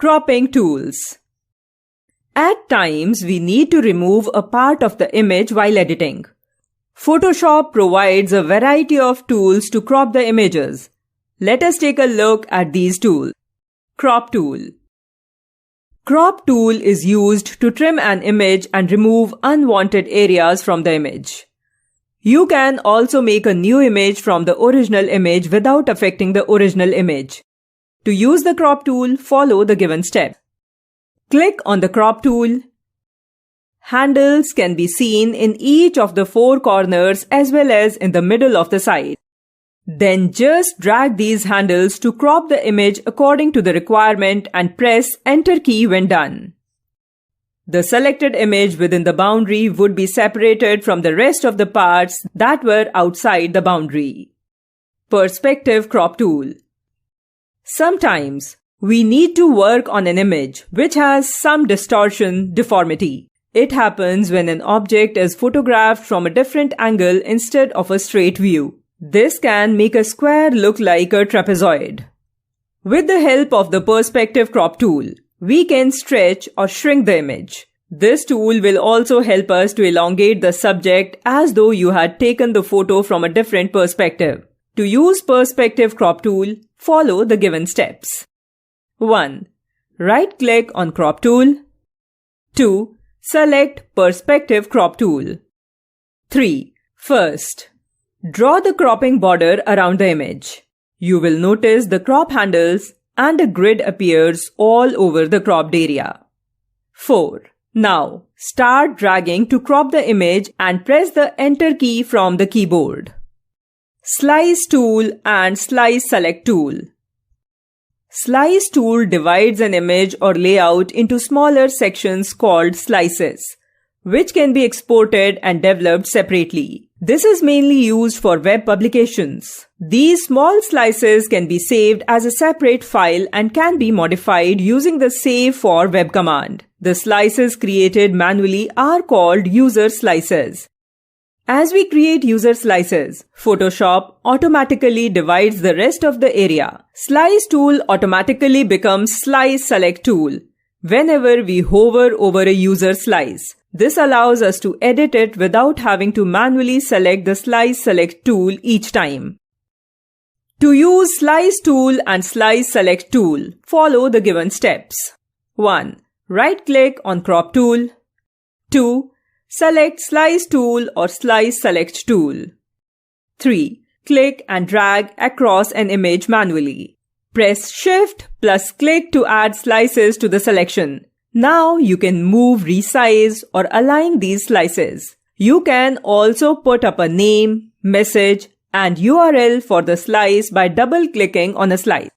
Cropping tools. At times, we need to remove a part of the image while editing. Photoshop provides a variety of tools to crop the images. Let us take a look at these tools. Crop tool. Crop tool is used to trim an image and remove unwanted areas from the image. You can also make a new image from the original image without affecting the original image. To use the crop tool, follow the given steps. Click on the crop tool. Handles can be seen in each of the 4 corners as well as in the middle of the side. Then just drag these handles to crop the image according to the requirement and press Enter key when done. The selected image within the boundary would be separated from the rest of the parts that were outside the boundary. Perspective crop tool. Sometimes we need to work on an image which has some distortion, deformity. It happens when an object is photographed from a different angle instead of a straight view. This can make a square look like a trapezoid. With the help of the perspective crop tool, we can stretch or shrink the image. This tool will also help us to elongate the subject as though you had taken the photo from a different perspective. To use perspective crop tool, follow the given steps. 1. Right-click on crop tool. 2. Select perspective crop tool. 3. First, draw the cropping border around the image. You will notice the crop handles and a grid appears all over the cropped area. 4. Now, start dragging to crop the image and press the Enter key from the keyboard. Slice tool and Slice Select tool. Slice tool divides an image or layout into smaller sections called slices, which can be exported and developed separately. This is mainly used for web publications. These small slices can be saved as a separate file and can be modified using the Save for Web command. The slices created manually are called user slices. As we create user slices, Photoshop automatically divides the rest of the area. Slice tool automatically becomes Slice Select tool whenever we hover over a user slice. This allows us to edit it without having to manually select the Slice Select tool each time. To use Slice tool and Slice Select tool, follow the given steps. 1. Right-click on crop tool. 2. Select Slice tool or Slice Select tool. 3. Click and drag across an image manually. Press Shift plus click to add slices to the selection. Now you can move, resize or align these slices. You can also put up a name, message and URL for the slice by double-clicking on a slice.